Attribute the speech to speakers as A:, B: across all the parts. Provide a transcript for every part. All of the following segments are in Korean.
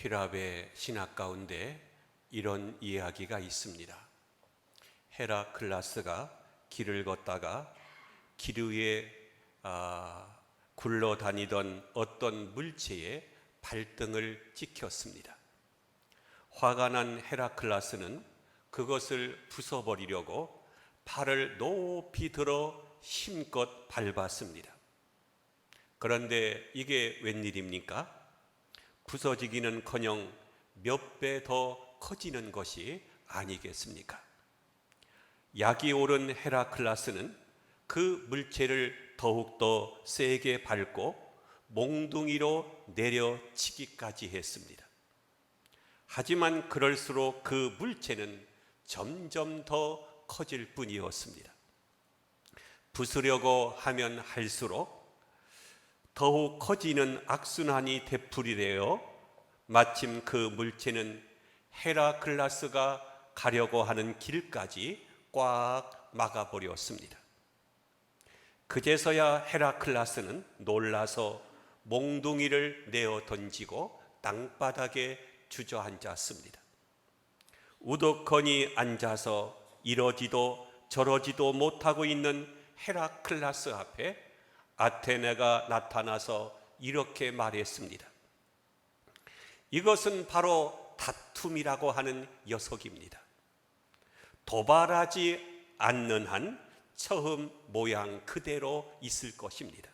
A: 히랍의 신학 가운데 이런 이야기가 있습니다. 헤라클라스가 길을 걷다가 길 위에 굴러다니던 어떤 물체의 발등을 찍혔습니다. 화가 난 헤라클라스는 그것을 부숴버리려고 발을 높이 들어 힘껏 밟았습니다. 그런데 이게 웬일입니까? 부서지기는커녕 몇 배 더 커지는 것이 아니겠습니까? 약이 오른 헤라클라스는 그 물체를 더욱더 세게 밟고 몽둥이로 내려치기까지 했습니다. 하지만 그럴수록 그 물체는 점점 더 커질 뿐이었습니다. 부수려고 하면 할수록 더욱 커지는 악순환이 되풀이되어 마침 그 물체는 헤라클라스가 가려고 하는 길까지 꽉 막아버렸습니다. 그제서야 헤라클라스는 놀라서 몽둥이를 내어 던지고 땅바닥에 주저앉았습니다. 우두커니 앉아서 이러지도 저러지도 못하고 있는 헤라클라스 앞에 아테네가 나타나서 이렇게 말했습니다. 이것은 바로 다툼이라고 하는 녀석입니다. 도발하지 않는 한 처음 모양 그대로 있을 것입니다.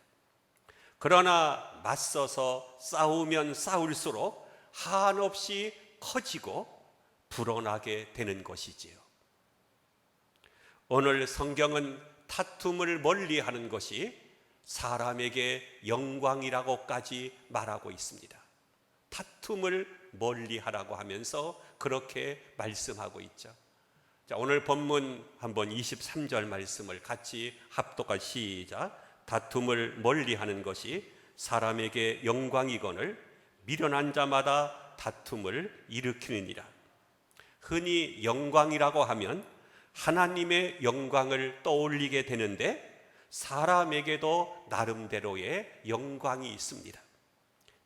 A: 그러나 맞서서 싸우면 싸울수록 한없이 커지고 불어나게 되는 것이지요. 오늘 성경은 다툼을 멀리하는 것이 사람에게 영광이라고까지 말하고 있습니다. 다툼을 멀리하라고 하면서 그렇게 말씀하고 있죠. 자, 오늘 본문 한번 23절 말씀을 같이 합독하 시작. 다툼을 멀리하는 것이 사람에게 영광이거늘 미련한 자마다 다툼을 일으키느니라. 흔히 영광이라고 하면 하나님의 영광을 떠올리게 되는데 사람에게도 나름대로의 영광이 있습니다.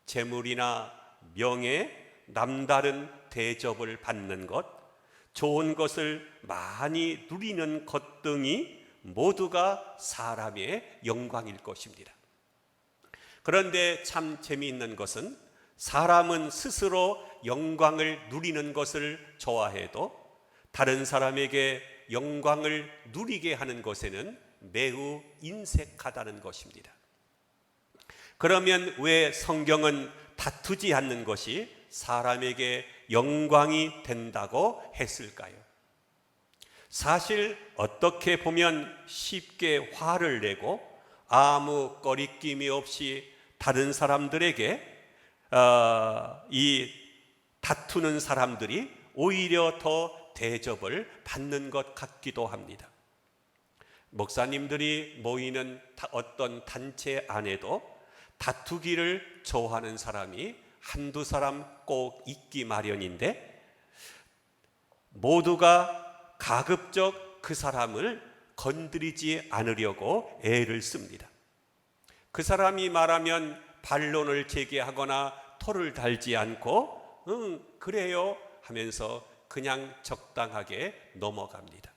A: 재물이나 명예, 남다른 대접을 받는 것, 좋은 것을 많이 누리는 것 등이 모두가 사람의 영광일 것입니다. 그런데 참 재미있는 것은 사람은 스스로 영광을 누리는 것을 좋아해도 다른 사람에게 영광을 누리게 하는 것에는 매우 인색하다는 것입니다. 그러면 왜 성경은 다투지 않는 것이 사람에게 영광이 된다고 했을까요? 사실 어떻게 보면 쉽게 화를 내고 아무 꺼리낌이 없이 다른 사람들에게 이 다투는 사람들이 오히려 더 대접을 받는 것 같기도 합니다. 목사님들이 모이는 어떤 단체 안에도 다투기를 좋아하는 사람이 한두 사람 꼭 있기 마련인데 모두가 가급적 그 사람을 건드리지 않으려고 애를 씁니다. 그 사람이 말하면 반론을 제기하거나 토를 달지 않고 그래요 하면서 그냥 적당하게 넘어갑니다.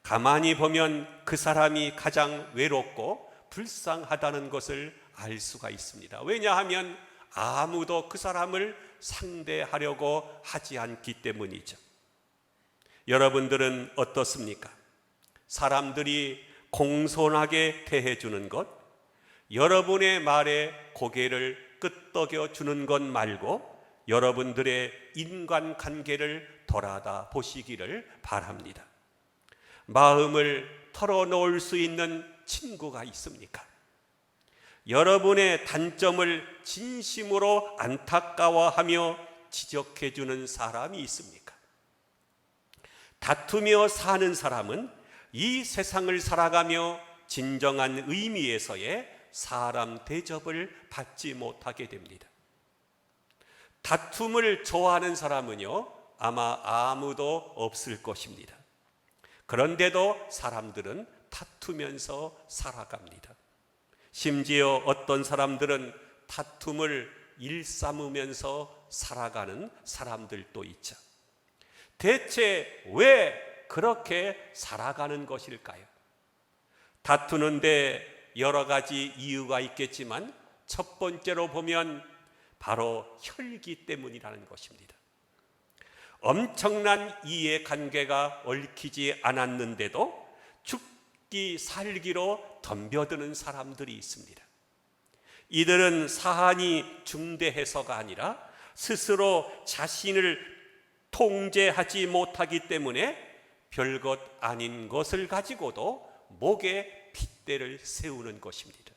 A: 가만히 보면 그 사람이 가장 외롭고 불쌍하다는 것을 알 수가 있습니다. 왜냐하면 아무도 그 사람을 상대하려고 하지 않기 때문이죠. 여러분들은 어떻습니까? 사람들이 공손하게 대해주는 것, 여러분의 말에 고개를 끄덕여 주는 것 말고 여러분들의 인간관계를 돌아다 보시기를 바랍니다. 마음을 털어놓을 수 있는 친구가 있습니까? 여러분의 단점을 진심으로 안타까워하며 지적해주는 사람이 있습니까? 다투며 사는 사람은 이 세상을 살아가며 진정한 의미에서의 사람 대접을 받지 못하게 됩니다. 다툼을 좋아하는 사람은요, 아마 아무도 없을 것입니다. 그런데도 사람들은 다투면서 살아갑니다. 심지어 어떤 사람들은 다툼을 일삼으면서 살아가는 사람들도 있죠. 대체 왜 그렇게 살아가는 것일까요? 다투는데 여러 가지 이유가 있겠지만 첫 번째로 보면 바로 혈기 때문이라는 것입니다. 엄청난 이해관계가 얽히지 않았는데도 죽기 살기로 덤벼드는 사람들이 있습니다. 이들은 사안이 중대해서가 아니라 스스로 자신을 통제하지 못하기 때문에 별것 아닌 것을 가지고도 목에 핏대를 세우는 것입니다.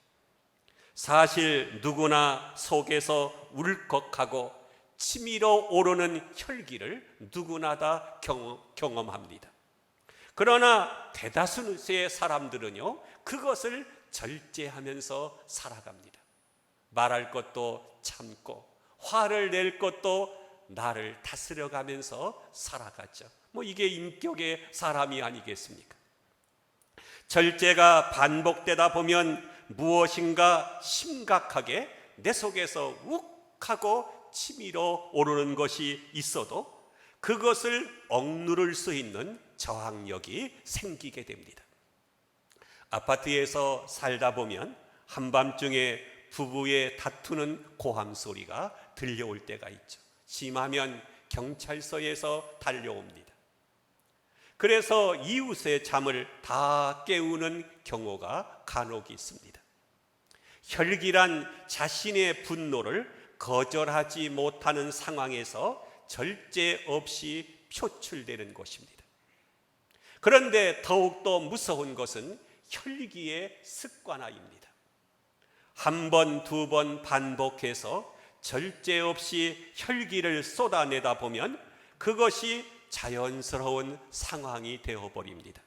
A: 사실 누구나 속에서 울컥하고 치밀어 오르는 혈기를 누구나 다 경험합니다. 그러나 대다수의 사람들은요, 그것을 절제하면서 살아갑니다. 말할 것도 참고 화를 낼 것도 나를 다스려가면서 살아가죠. 이게 인격의 사람이 아니겠습니까? 절제가 반복되다 보면 무엇인가 심각하게 내 속에서 욱하고 치밀어 오르는 것이 있어도 그것을 억누를 수 있는 저항력이 생기게 됩니다. 아파트에서 살다 보면 한밤중에 부부의 다투는 고함 소리가 들려올 때가 있죠. 심하면 경찰서에서 달려옵니다. 그래서 이웃의 잠을 다 깨우는 경우가 간혹 있습니다. 혈기란 자신의 분노를 거절하지 못하는 상황에서 절제 없이 표출되는 것입니다. 그런데 더욱더 무서운 것은 혈기의 습관화입니다. 한 번, 두 번 반복해서 절제 없이 혈기를 쏟아내다 보면 그것이 자연스러운 상황이 되어버립니다.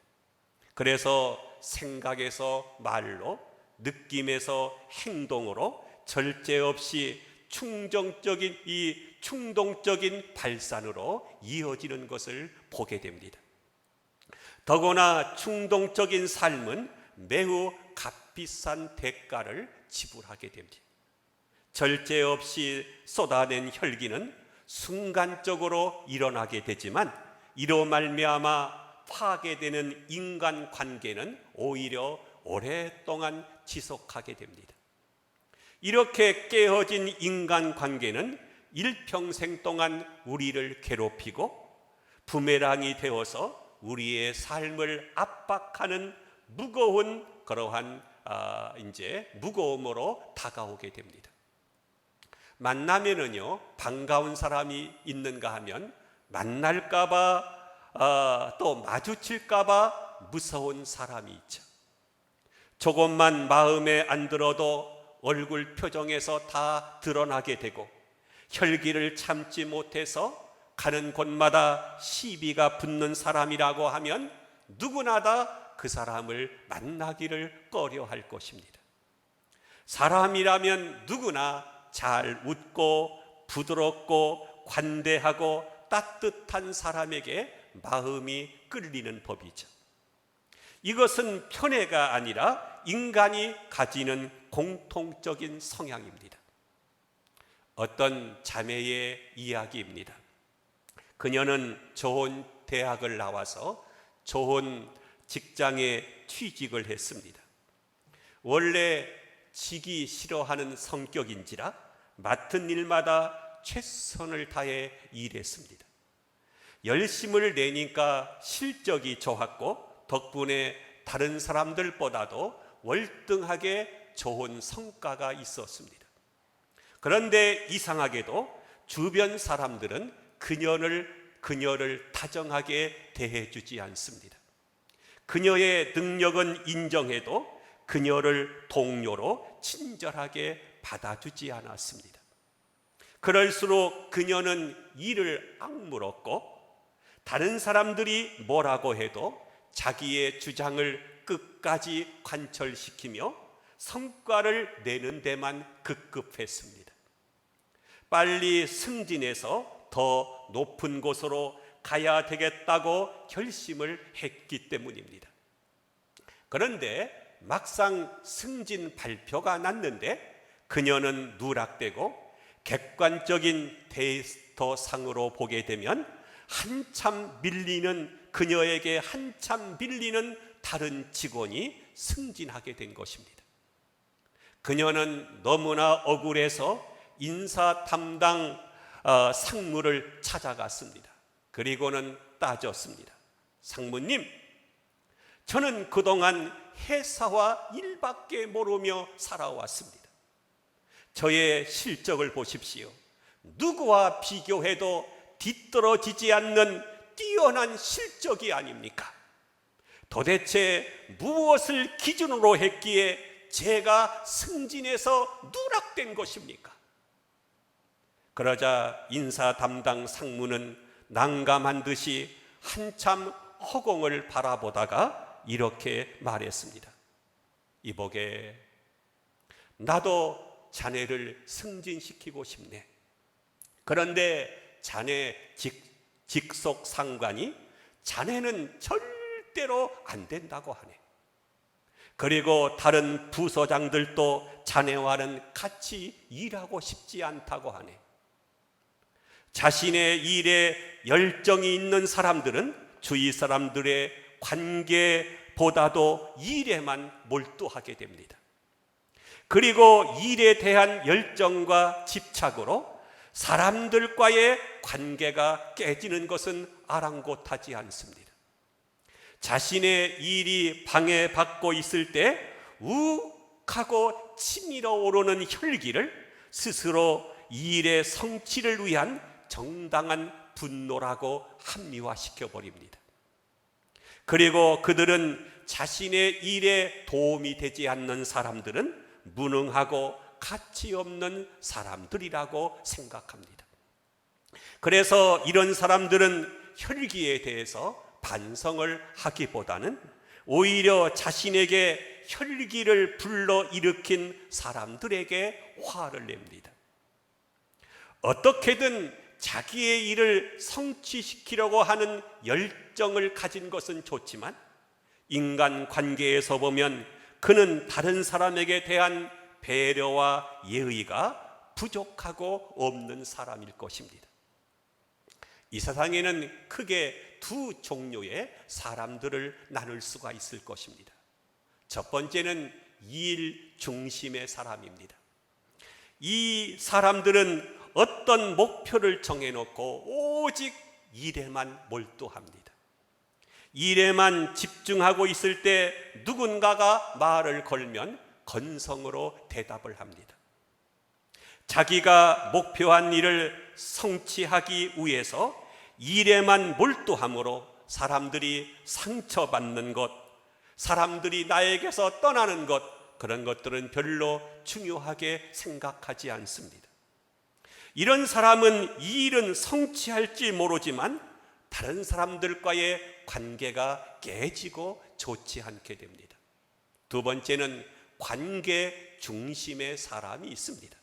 A: 그래서 생각에서 말로, 느낌에서 행동으로 절제 없이 충동적인 발산으로 이어지는 것을 보게 됩니다. 더구나 충동적인 삶은 매우 값비싼 대가를 지불하게 됩니다. 절제 없이 쏟아낸 혈기는 순간적으로 일어나게 되지만 이로 말미암아 파괴되는 인간관계는 오히려 오랫동안 지속하게 됩니다. 이렇게 깨어진 인간관계는 일평생 동안 우리를 괴롭히고 부메랑이 되어서 우리의 삶을 압박하는 무거운 그러한 무거움으로 다가오게 됩니다. 만나면은요, 반가운 사람이 있는가 하면 만날까봐 또 마주칠까봐 무서운 사람이 있죠. 조금만 마음에 안 들어도 얼굴 표정에서 다 드러나게 되고 혈기를 참지 못해서 가는 곳마다 시비가 붙는 사람이라고 하면 누구나 다 그 사람을 만나기를 꺼려할 것입니다. 사람이라면 누구나 잘 웃고 부드럽고 관대하고 따뜻한 사람에게 마음이 끌리는 법이죠. 이것은 편애가 아니라 인간이 가지는 공통적인 성향입니다. 어떤 자매의 이야기입니다. 그녀는 좋은 대학을 나와서 좋은 직장에 취직을 했습니다. 원래 지기 싫어하는 성격인지라 맡은 일마다 최선을 다해 일했습니다. 열심을 내니까 실적이 좋았고 덕분에 다른 사람들보다도 월등하게 좋은 성과가 있었습니다. 그런데 이상하게도 주변 사람들은 그녀를 다정하게 대해주지 않습니다. 그녀의 능력은 인정해도 그녀를 동료로 친절하게 받아주지 않았습니다. 그럴수록 그녀는 일을 악물었고 다른 사람들이 뭐라고 해도 자기의 주장을 끝까지 관철시키며 성과를 내는 데만 급급했습니다. 빨리 승진해서 더 높은 곳으로 가야 되겠다고 결심을 했기 때문입니다. 그런데 막상 승진 발표가 났는데 그녀는 누락되고 객관적인 데이터상으로 보게 되면 그녀에게 한참 밀리는 다른 직원이 승진하게 된 것입니다. 그녀는 너무나 억울해서 인사 담당 상무를 찾아갔습니다. 그리고는 따졌습니다. 상무님, 저는 그동안 회사와 일밖에 모르며 살아왔습니다. 저의 실적을 보십시오. 누구와 비교해도 뒤떨어지지 않는 뛰어난 실적이 아닙니까? 도대체 무엇을 기준으로 했기에 제가 승진해서 누락된 것입니까? 그러자 인사 담당 상무는 난감한 듯이 한참 허공을 바라보다가 이렇게 말했습니다. 이보게, 나도 자네를 승진시키고 싶네. 그런데 자네 직속 상관이 자네는 절대로 안 된다고 하네. 그리고 다른 부서장들도 자네와는 같이 일하고 싶지 않다고 하네. 자신의 일에 열정이 있는 사람들은 주위 사람들의 관계보다도 일에만 몰두하게 됩니다. 그리고 일에 대한 열정과 집착으로 사람들과의 관계가 깨지는 것은 아랑곳하지 않습니다. 자신의 일이 방해받고 있을 때 우욱하고 치밀어 오르는 혈기를 스스로 일의 성취를 위한 정당한 분노라고 합리화시켜 버립니다. 그리고 그들은 자신의 일에 도움이 되지 않는 사람들은 무능하고 가치 없는 사람들이라고 생각합니다. 그래서 이런 사람들은 혈기에 대해서 반성을 하기보다는 오히려 자신에게 혈기를 불러일으킨 사람들에게 화를 냅니다. 어떻게든 자기의 일을 성취시키려고 하는 열정을 가진 것은 좋지만 인간 관계에서 보면 그는 다른 사람에게 대한 배려와 예의가 부족하고 없는 사람일 것입니다. 이 세상에는 크게 두 종류의 사람들을 나눌 수가 있을 것입니다. 첫 번째는 일 중심의 사람입니다. 이 사람들은 어떤 목표를 정해놓고 오직 일에만 몰두합니다. 일에만 집중하고 있을 때 누군가가 말을 걸면 건성으로 대답을 합니다. 자기가 목표한 일을 성취하기 위해서 일에만 몰두함으로 사람들이 상처받는 것, 사람들이 나에게서 떠나는 것, 그런 것들은 별로 중요하게 생각하지 않습니다. 이런 사람은 이 일은 성취할지 모르지만 다른 사람들과의 관계가 깨지고 좋지 않게 됩니다. 두 번째는 관계 중심의 사람이 있습니다.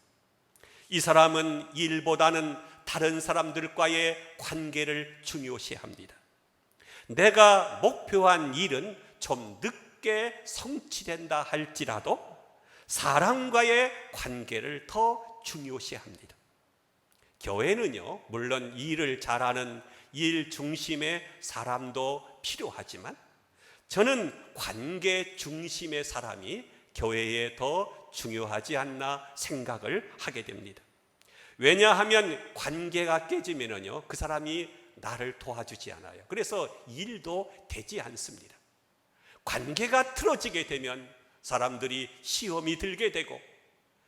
A: 이 사람은 일보다는 다른 사람들과의 관계를 중요시합니다. 내가 목표한 일은 좀 늦게 성취된다 할지라도 사람과의 관계를 더 중요시합니다. 교회는요, 물론 일을 잘하는 일 중심의 사람도 필요하지만 저는 관계 중심의 사람이 교회에 더 중요하지 않나 생각을 하게 됩니다. 왜냐하면 관계가 깨지면은요, 그 사람이 나를 도와주지 않아요. 그래서 일도 되지 않습니다. 관계가 틀어지게 되면 사람들이 시험이 들게 되고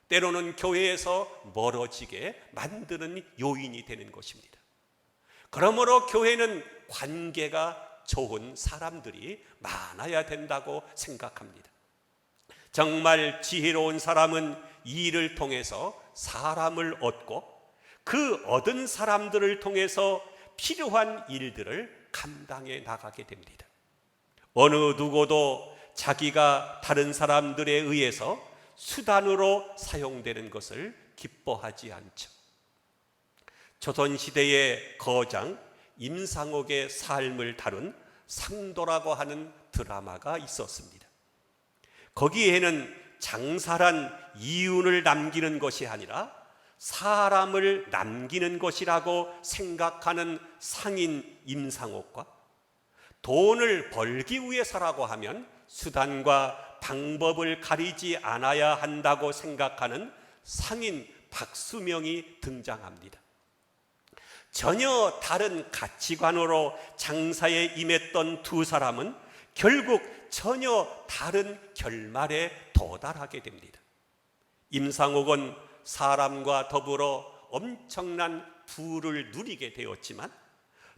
A: 때로는 교회에서 멀어지게 만드는 요인이 되는 것입니다. 그러므로 교회는 관계가 좋은 사람들이 많아야 된다고 생각합니다. 정말 지혜로운 사람은 일을 통해서 사람을 얻고 그 얻은 사람들을 통해서 필요한 일들을 감당해 나가게 됩니다. 어느 누구도 자기가 다른 사람들에 의해서 수단으로 사용되는 것을 기뻐하지 않죠. 조선시대의 거장 임상옥의 삶을 다룬 상도라고 하는 드라마가 있었습니다. 거기에는 장사란 이윤을 남기는 것이 아니라 사람을 남기는 것이라고 생각하는 상인 임상옥과 돈을 벌기 위해서라고 하면 수단과 방법을 가리지 않아야 한다고 생각하는 상인 박수명이 등장합니다. 전혀 다른 가치관으로 장사에 임했던 두 사람은 결국 전혀 다른 결말에 도달하게 됩니다. 임상옥은 사람과 더불어 엄청난 부를 누리게 되었지만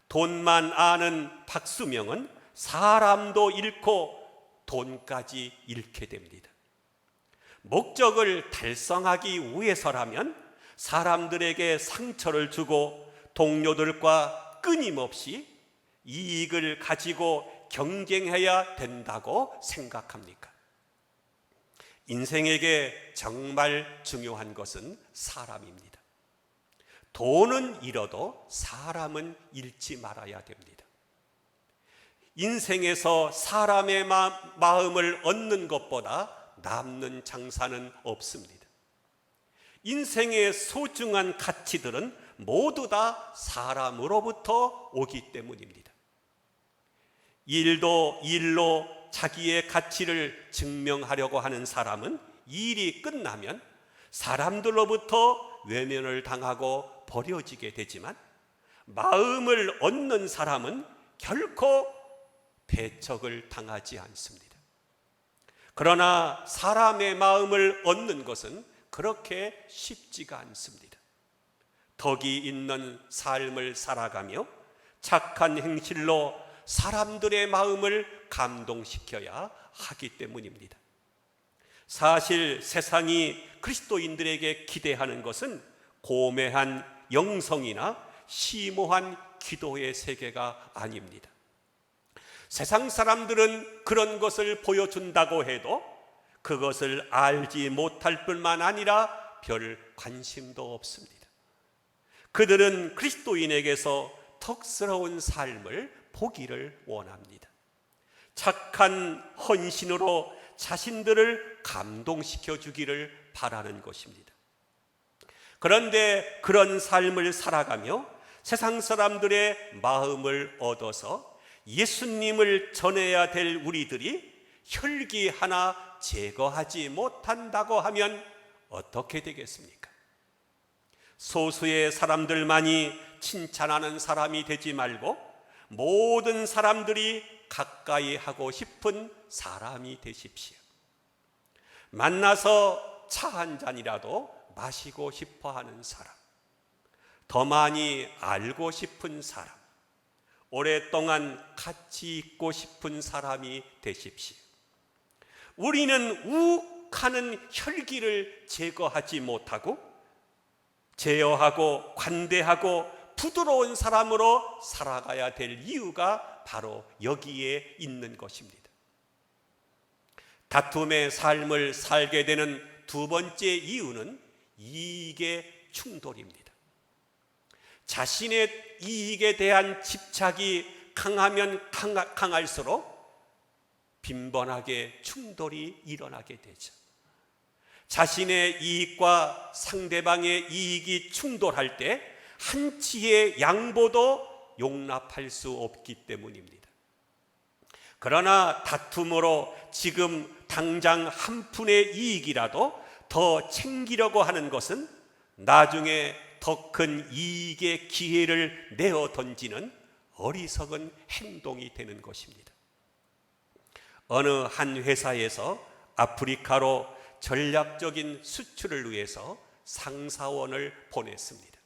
A: 돈만 아는 박수명은 사람도 잃고 돈까지 잃게 됩니다. 목적을 달성하기 위해서라면 사람들에게 상처를 주고 동료들과 끊임없이 이익을 가지고 경쟁해야 된다고 생각합니까? 인생에게 정말 중요한 것은 사람입니다. 돈은 잃어도 사람은 잃지 말아야 됩니다. 인생에서 사람의 마음을 얻는 것보다 남는 장사는 없습니다. 인생의 소중한 가치들은 모두 다 사람으로부터 오기 때문입니다. 일도 일로 자기의 가치를 증명하려고 하는 사람은 일이 끝나면 사람들로부터 외면을 당하고 버려지게 되지만 마음을 얻는 사람은 결코 배척을 당하지 않습니다. 그러나 사람의 마음을 얻는 것은 그렇게 쉽지가 않습니다. 덕이 있는 삶을 살아가며 착한 행실로 사람들의 마음을 감동시켜야 하기 때문입니다. 사실 세상이 그리스도인들에게 기대하는 것은 고매한 영성이나 심오한 기도의 세계가 아닙니다. 세상 사람들은 그런 것을 보여준다고 해도 그것을 알지 못할 뿐만 아니라 별 관심도 없습니다. 그들은 그리스도인에게서 덕스러운 삶을 보기를 원합니다. 착한 헌신으로 자신들을 감동시켜 주기를 바라는 것입니다. 그런데 그런 삶을 살아가며 세상 사람들의 마음을 얻어서 예수님을 전해야 될 우리들이 혈기 하나 제거하지 못한다고 하면 어떻게 되겠습니까? 소수의 사람들만이 칭찬하는 사람이 되지 말고 모든 사람들이 가까이 하고 싶은 사람이 되십시오. 만나서 차 한 잔이라도 마시고 싶어 하는 사람, 더 많이 알고 싶은 사람, 오랫동안 같이 있고 싶은 사람이 되십시오. 우리는 욱하는 혈기를 제거하지 못하고 제어하고 관대하고 부드러운 사람으로 살아가야 될 이유가 바로 여기에 있는 것입니다. 다툼의 삶을 살게 되는 두 번째 이유는 이익의 충돌입니다. 자신의 이익에 대한 집착이 강하면 강할수록 빈번하게 충돌이 일어나게 되죠. 자신의 이익과 상대방의 이익이 충돌할 때 한치의 양보도 용납할 수 없기 때문입니다. 그러나 다툼으로 지금 당장 한 푼의 이익이라도 더 챙기려고 하는 것은 나중에 더 큰 이익의 기회를 내어 던지는 어리석은 행동이 되는 것입니다. 어느 한 회사에서 아프리카로 전략적인 수출을 위해서 상사원을 보냈습니다.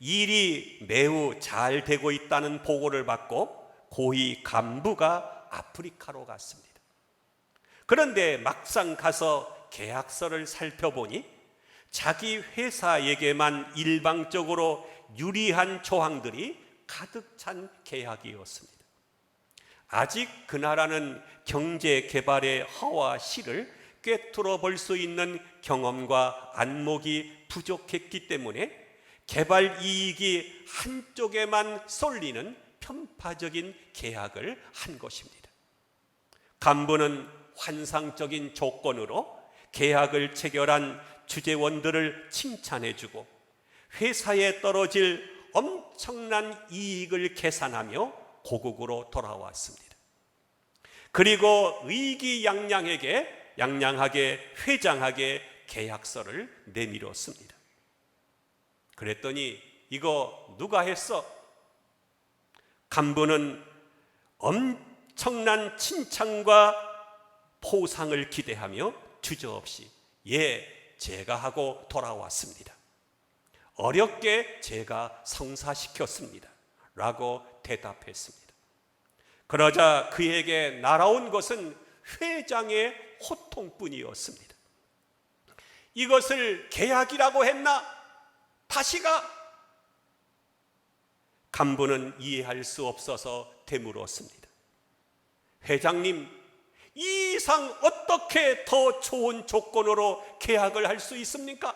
A: 일이 매우 잘 되고 있다는 보고를 받고 고위 간부가 아프리카로 갔습니다. 그런데 막상 가서 계약서를 살펴보니 자기 회사에게만 일방적으로 유리한 조항들이 가득 찬 계약이었습니다. 아직 그 나라는 경제 개발의 허와 실을 꿰뚫어 볼 수 있는 경험과 안목이 부족했기 때문에 개발 이익이 한쪽에만 쏠리는 편파적인 계약을 한 것입니다. 간부는 환상적인 조건으로 계약을 체결한 주재원들을 칭찬해주고 회사에 떨어질 엄청난 이익을 계산하며 고국으로 돌아왔습니다. 그리고 양양하게 회장에게 계약서를 내밀었습니다. 그랬더니 이거 누가 했어? 간부는 엄청난 칭찬과 포상을 기대하며 주저없이 예, 제가 하고 돌아왔습니다. 어렵게 제가 성사시켰습니다. 라고 대답했습니다. 그러자 그에게 날아온 것은 회장의 호통뿐이었습니다. 이것을 계약이라고 했나? 다시 가! 간부는 이해할 수 없어서 되물었습니다. 회장님, 이 이상 어떻게 더 좋은 조건으로 계약을 할 수 있습니까?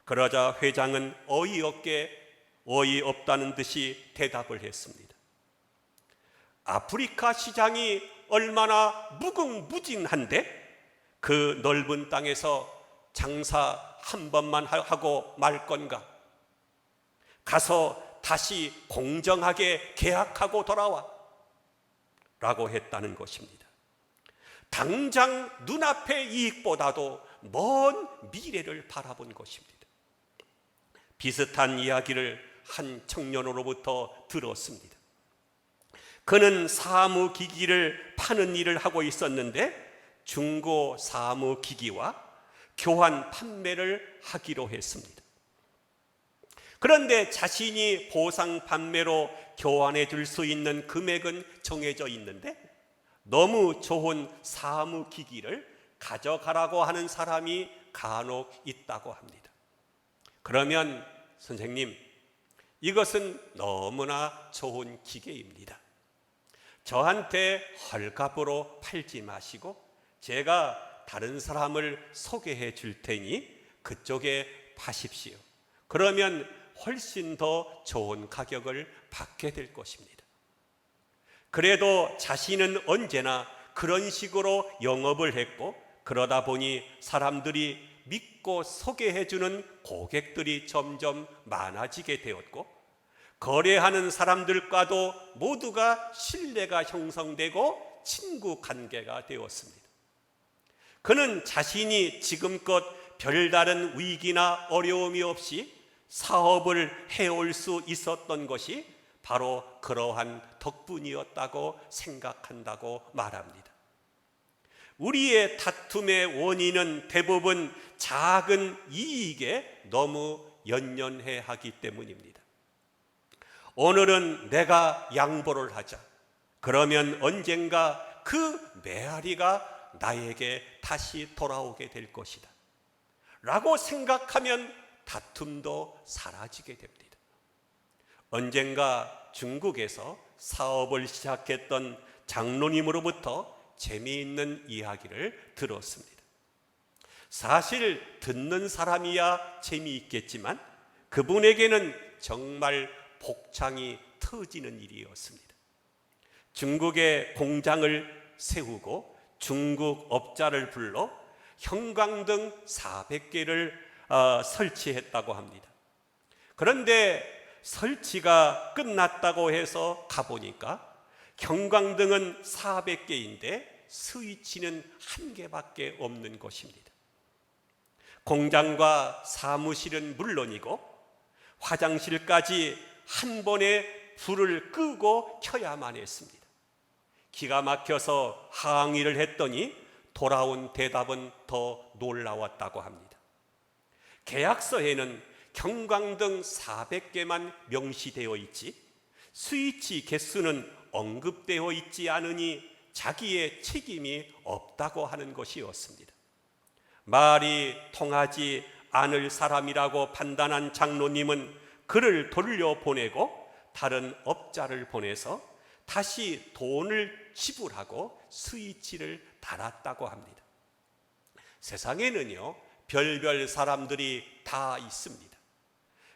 A: 그러자 회장은 어이없다는 듯이 대답을 했습니다. 아프리카 시장이 얼마나 무궁무진한데 그 넓은 땅에서 장사 한 번만 하고 말 건가? 가서 다시 공정하게 계약하고 돌아와 라고 했다는 것입니다. 당장 눈앞의 이익보다도 먼 미래를 바라본 것입니다. 비슷한 이야기를 한 청년으로부터 들었습니다. 그는 사무기기를 파는 일을 하고 있었는데 중고 사무기기와 교환 판매를 하기로 했습니다. 그런데 자신이 보상 판매로 교환해 줄 수 있는 금액은 정해져 있는데 너무 좋은 사무기기를 가져가라고 하는 사람이 간혹 있다고 합니다. 그러면 선생님, 이것은 너무나 좋은 기계입니다. 저한테 헐값으로 팔지 마시고 제가 다른 사람을 소개해 줄 테니 그쪽에 파십시오. 그러면 훨씬 더 좋은 가격을 받게 될 것입니다. 그래도 자신은 언제나 그런 식으로 영업을 했고 그러다 보니 사람들이 믿고 소개해 주는 고객들이 점점 많아지게 되었고 거래하는 사람들과도 모두가 신뢰가 형성되고 친구 관계가 되었습니다. 그는 자신이 지금껏 별다른 위기나 어려움이 없이 사업을 해올 수 있었던 것이 바로 그러한 덕분이었다고 생각한다고 말합니다. 우리의 다툼의 원인은 대부분 작은 이익에 너무 연연해 하기 때문입니다. 오늘은 내가 양보를 하자. 그러면 언젠가 그 메아리가 나에게 다시 돌아오게 될 것이다 라고 생각하면 다툼도 사라지게 됩니다. 언젠가 중국에서 사업을 시작했던 장로님으로부터 재미있는 이야기를 들었습니다. 사실 듣는 사람이야 재미있겠지만 그분에게는 정말 복창이 터지는 일이었습니다. 중국에 공장을 세우고 중국 업자를 불러 형광등 400개를 설치했다고 합니다. 그런데 설치가 끝났다고 해서 가보니까 형광등은 400개인데 스위치는 1개밖에 없는 것입니다. 공장과 사무실은 물론이고 화장실까지 한 번에 불을 끄고 켜야만 했습니다. 기가 막혀서 항의를 했더니 돌아온 대답은 더 놀라웠다고 합니다. 계약서에는 형광등 400개만 명시되어 있지 스위치 개수는 언급되어 있지 않으니 자기의 책임이 없다고 하는 것이었습니다. 말이 통하지 않을 사람이라고 판단한 장로님은 그를 돌려보내고 다른 업자를 보내서 다시 돈을 지불하고 스위치를 달았다고 합니다. 세상에는요, 별별 사람들이 다 있습니다.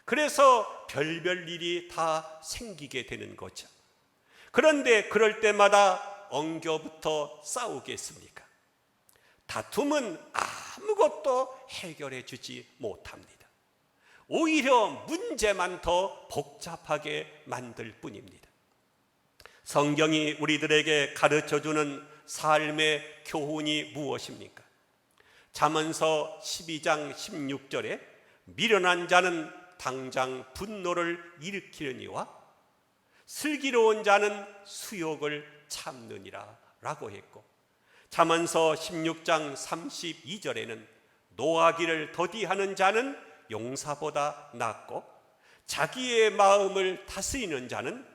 A: 그래서 별별 일이 다 생기게 되는 거죠. 그런데 그럴 때마다 엉겨붙어 싸우겠습니까? 다툼은 아무것도 해결해 주지 못합니다. 오히려 문제만 더 복잡하게 만들 뿐입니다. 성경이 우리들에게 가르쳐주는 삶의 교훈이 무엇입니까? 잠언서 12장 16절에 미련한 자는 당장 분노를 일으키느니와 슬기로운 자는 수욕을 참느니라 라고 했고, 잠언서 16장 32절에는 노하기를 더디하는 자는 용사보다 낫고 자기의 마음을 다스리는 자는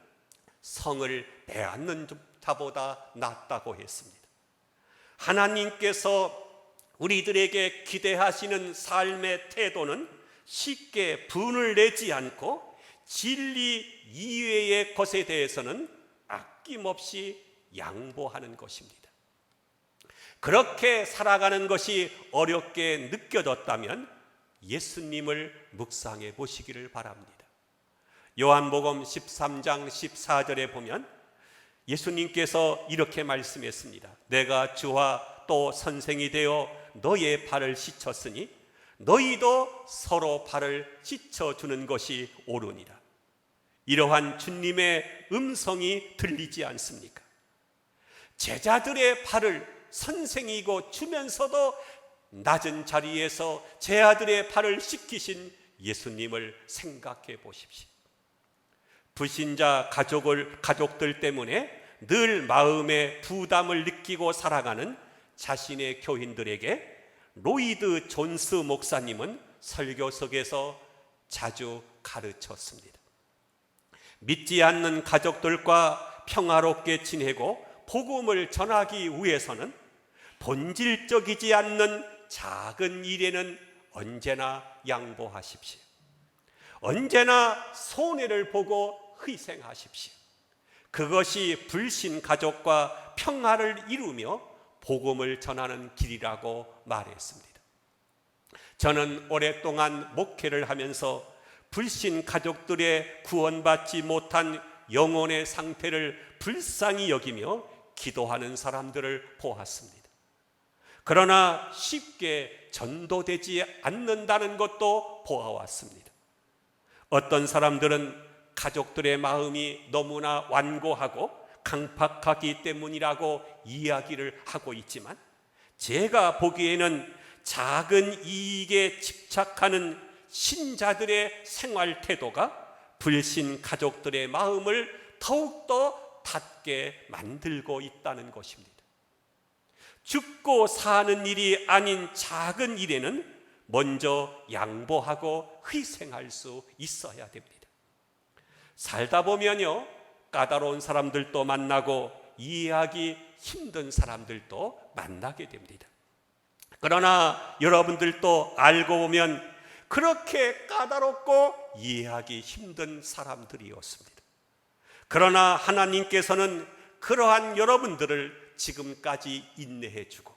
A: 성을 빼앗는 자보다 낫다고 했습니다. 하나님께서 우리들에게 기대하시는 삶의 태도는 쉽게 분을 내지 않고 진리 이외의 것에 대해서는 아낌없이 양보하는 것입니다. 그렇게 살아가는 것이 어렵게 느껴졌다면 예수님을 묵상해 보시기를 바랍니다. 요한복음 13장 14절에 보면 예수님께서 이렇게 말씀했습니다. 내가 주와 또 선생이 되어 너의 발을 씻었으니 너희도 서로 발을 씻어주는 것이 옳으니라. 이러한 주님의 음성이 들리지 않습니까? 제자들의 발을 선생이고 주면서도 낮은 자리에서 제 아들의 발을 씻기신 예수님을 생각해 보십시오. 불신자 가족들 때문에 늘 마음의 부담을 느끼고 살아가는 자신의 교인들에게 로이드 존스 목사님은 설교석에서 자주 가르쳤습니다. 믿지 않는 가족들과 평화롭게 지내고 복음을 전하기 위해서는 본질적이지 않는 작은 일에는 언제나 양보하십시오. 언제나 손해를 보고 희생하십시오. 그것이 불신 가족과 평화를 이루며 복음을 전하는 길이라고 말했습니다. 저는 오랫동안 목회를 하면서 불신 가족들의 구원받지 못한 영혼의 상태를 불쌍히 여기며 기도하는 사람들을 보았습니다. 그러나 쉽게 전도되지 않는다는 것도 보아왔습니다. 어떤 사람들은 가족들의 마음이 너무나 완고하고 강팍하기 때문이라고 이야기를 하고 있지만, 제가 보기에는 작은 이익에 집착하는 신자들의 생활 태도가 불신 가족들의 마음을 더욱더 닫게 만들고 있다는 것입니다. 죽고 사는 일이 아닌 작은 일에는 먼저 양보하고 희생할 수 있어야 됩니다. 살다 보면요, 까다로운 사람들도 만나고 이해하기 힘든 사람들도 만나게 됩니다. 그러나 여러분들도 알고 보면 그렇게 까다롭고 이해하기 힘든 사람들이었습니다. 그러나 하나님께서는 그러한 여러분들을 지금까지 인내해주고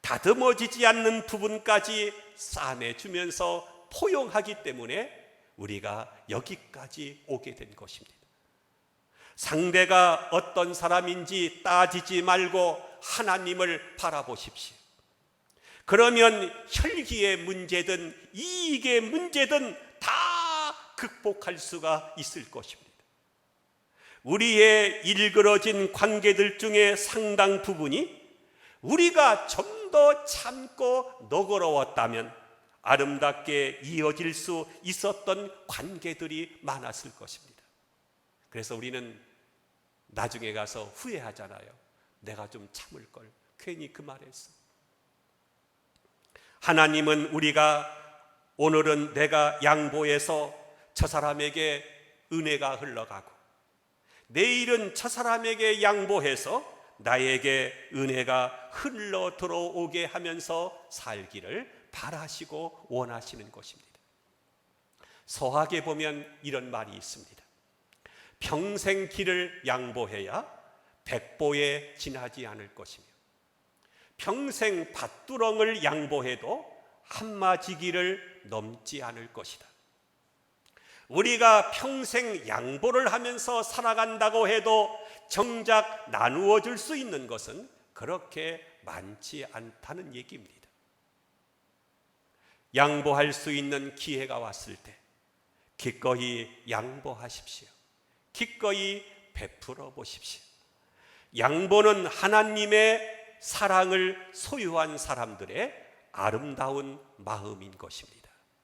A: 다듬어지지 않는 부분까지 싸매주면서 포용하기 때문에 우리가 여기까지 오게 된 것입니다. 상대가 어떤 사람인지 따지지 말고 하나님을 바라보십시오. 그러면 혈기의 문제든 이익의 문제든 다 극복할 수가 있을 것입니다. 우리의 일그러진 관계들 중에 상당 부분이 우리가 좀 더 참고 너그러웠다면 아름답게 이어질 수 있었던 관계들이 많았을 것입니다. 그래서 우리는 나중에 가서 후회하잖아요. 내가 좀 참을 걸, 괜히 그 말했어. 하나님은 우리가 오늘은 내가 양보해서 저 사람에게 은혜가 흘러가고 내일은 저 사람에게 양보해서 나에게 은혜가 흘러 들어오게 하면서 살기를 바라시고 원하시는 것입니다. 서학에 보면 이런 말이 있습니다. 평생 길을 양보해야 백보에 지나지 않을 것이며 평생 밭두렁을 양보해도 한마지기를 넘지 않을 것이다. 우리가 평생 양보를 하면서 살아간다고 해도 정작 나누어 줄 수 있는 것은 그렇게 많지 않다는 얘기입니다. 양보할 수 있는 기회가 왔을 때 기꺼이 양보하십시오. 기꺼이 베풀어 보십시오. 양보는 하나님의 사랑을 소유한 사람들의 아름다운 마음인 것입니다.